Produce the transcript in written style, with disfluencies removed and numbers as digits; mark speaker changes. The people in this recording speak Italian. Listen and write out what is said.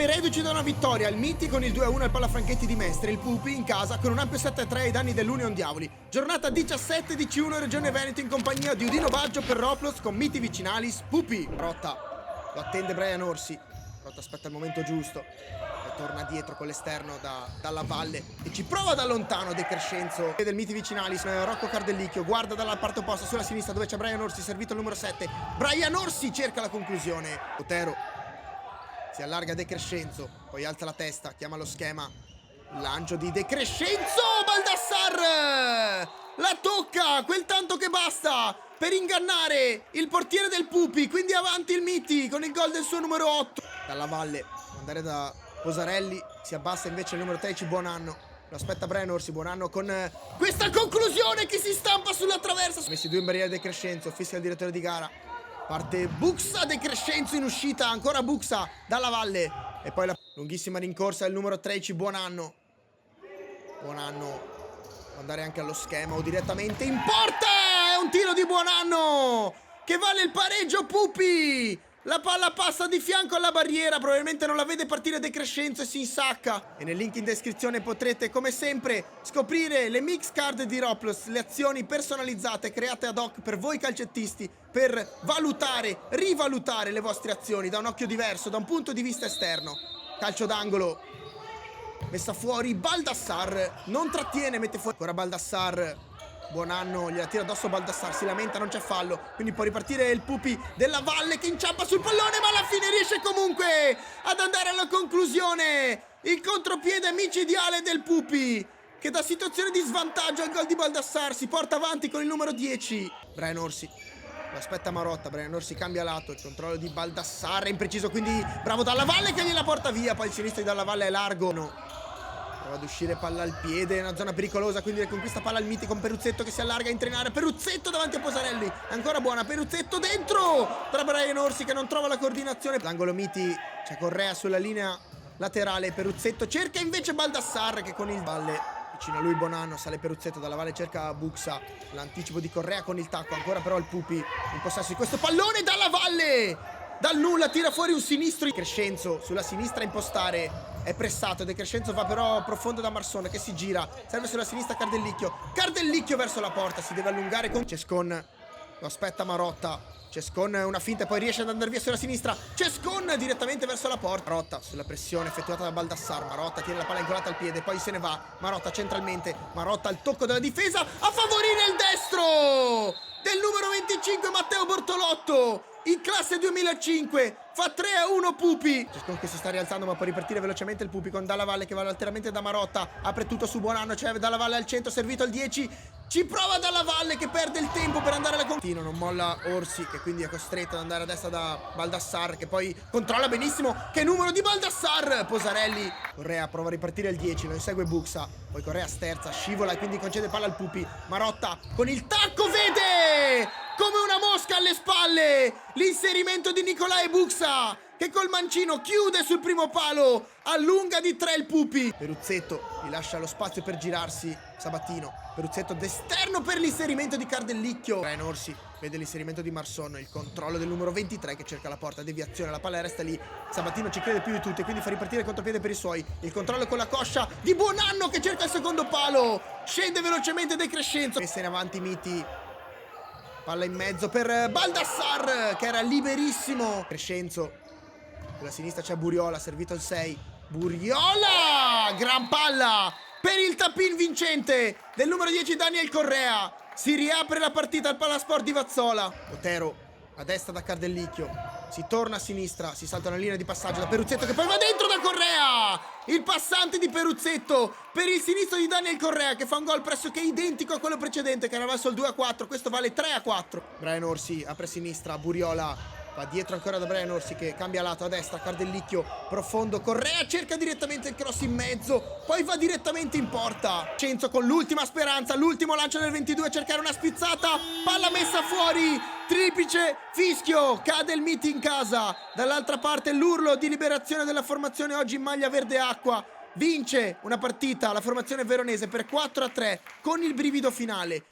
Speaker 1: Reduci da una vittoria, il Miti con il 2-1 al Pallafranchetti di Mestre, il Pupi in casa con un ampio 7-3 ai danni dell'Union Diavoli. Giornata 17 di C1 Regione Veneto in compagnia di Udino Baggio per Roplos con Miti Vicinalis, Pupi. Rotta, lo attende Brian Orsi, Rotta aspetta il momento giusto e torna dietro con l'esterno dalla valle e ci prova da lontano De Crescenzo del Miti Vicinalis. Rocco Cardellicchio guarda dalla parte opposta sulla sinistra dove c'è Brian Orsi, servito il numero 7. Brian Orsi cerca la conclusione. Otero si allarga De Crescenzo, poi alza la testa, chiama lo schema, lancio di De Crescenzo, Baldassar la tocca, quel tanto che basta per ingannare il portiere del Pupi, quindi avanti il Miti con il gol del suo numero 8. Dalla valle, andare da Posarelli, si abbassa invece il numero 13 Buonanno, lo aspetta Brian Orsi, Buonanno con questa conclusione che si stampa sulla traversa. Messi due in barriera De Crescenzo, fischia il direttore di gara. Parte Buxa, De Crescenzo in uscita, ancora Buxa dalla valle. E poi la lunghissima rincorsa del numero 13, Buonanno. Buonanno può andare anche allo schema o direttamente in porta. È un tiro di Buonanno che vale il pareggio, Pupi. La palla passa di fianco alla barriera, probabilmente non la vede partire De Crescenzo e si insacca. E nel link in descrizione potrete, come sempre, scoprire le mix card di Roplos, le azioni personalizzate create ad hoc per voi calcettisti, per valutare, rivalutare le vostre azioni da un occhio diverso, da un punto di vista esterno. Calcio d'angolo, messa fuori, Baldassar, non trattiene, mette fuori, ancora Baldassar. Buonanno gliela tira addosso Baldassar, si lamenta, non c'è fallo, quindi può ripartire il Pupi della Valle che inciampa sul pallone, ma alla fine riesce comunque ad andare alla conclusione. Il contropiede micidiale del Pupi che da situazione di svantaggio al gol di Baldassar si porta avanti con il numero 10. Brian Orsi lo aspetta Marotta, Brian Orsi cambia lato, il controllo di Baldassar è impreciso, quindi bravo Dalla Valle che gliela porta via, poi il sinistro di Dalla Valle è largo, no. Prova ad uscire, palla al piede, è una zona pericolosa, quindi riconquista palla al Miti con Peruzzetto che si allarga a intrenare. Peruzzetto davanti a Posarelli, ancora buona, Peruzzetto dentro tra Brian Orsi che non trova la coordinazione. L'angolo Miti, c'è Correa sulla linea laterale, Peruzzetto cerca invece Baldassar che con il Valle, vicino a lui Buonanno, sale Peruzzetto, dalla Valle cerca Buxa, l'anticipo di Correa con il tacco, ancora però il Pupi in possesso di questo pallone, Dalla Valle! Dal nulla tira fuori un sinistro. Crescenzo sulla sinistra a impostare, è pressato, De Crescenzo va però profondo da Marsone che si gira, serve sulla sinistra Cardellicchio verso la porta, si deve allungare con Cescon, lo aspetta Marotta, Cescon una finta e poi riesce ad andare via sulla sinistra, Cescon direttamente verso la porta, Marotta sulla pressione effettuata da Baldassar, Marotta tiene la palla incollata al piede, poi se ne va, Marotta centralmente, Marotta al tocco della difesa a favorire il destro del numero 25 Matteo Bortolotto in classe 2005, fa 3-1 Pupi. Cescon che si sta rialzando ma può ripartire velocemente il Pupi con Dalla Valle che va alteramente da Marotta, apre tutto su Buonanno, c'è Dalla Valle al centro, servito al 10, ci prova Dalla Valle che perde il tempo per andare alla conclusione. Non molla Orsi che quindi è costretto ad andare a destra da Baldassar che poi controlla benissimo, che numero di Baldassar, Posarelli, Correa prova a ripartire il 10, lo insegue Buxa, poi Correa sterza, scivola e quindi concede palla al Pupi, Marotta con il tacco vede come una mosca alle spalle l'inserimento di Nicolae Buxa che col mancino chiude sul primo palo, allunga di 3 il Pupi. Peruzzetto gli lascia lo spazio per girarsi Sabatino, Peruzzetto d'esterno per l'inserimento di Cardellicchio. Brian Orsi vede l'inserimento di Marson, il controllo del numero 23 che cerca la porta, deviazione, la palla resta lì, Sabatino ci crede più di tutti quindi fa ripartire il contropiede per i suoi, il controllo con la coscia di Buonanno che cerca il secondo palo, scende velocemente De Crescenzo e se ne avanti Miti. Palla in mezzo per Baldassar che era liberissimo. Crescenzo, sulla sinistra c'è Buriola, servito il 6. Buriola! Gran palla per il tap-in vincente del numero 10 Daniel Correa. Si riapre la partita al Palasport di Vazzola. Otero a destra da Cardellicchio, si torna a sinistra, si salta una linea di passaggio da Peruzzetto che poi va dentro da Correa. Il passante di Peruzzetto per il sinistro di Daniel Correa che fa un gol pressoché identico a quello precedente che era verso il 2-4, questo vale 3-4. Brian Orsi apre a sinistra, Buriola va dietro ancora da Brian Orsi che cambia lato a destra, Cardellicchio profondo, Correa cerca direttamente il cross in mezzo, poi va direttamente in porta. Cenzo con l'ultima speranza, l'ultimo lancio del 22 a cercare una spizzata, palla messa fuori, triplice fischio, cade il Miti in casa. Dall'altra parte l'urlo di liberazione della formazione oggi in maglia verde acqua. Vince una partita la formazione veronese per 4-3 con il brivido finale.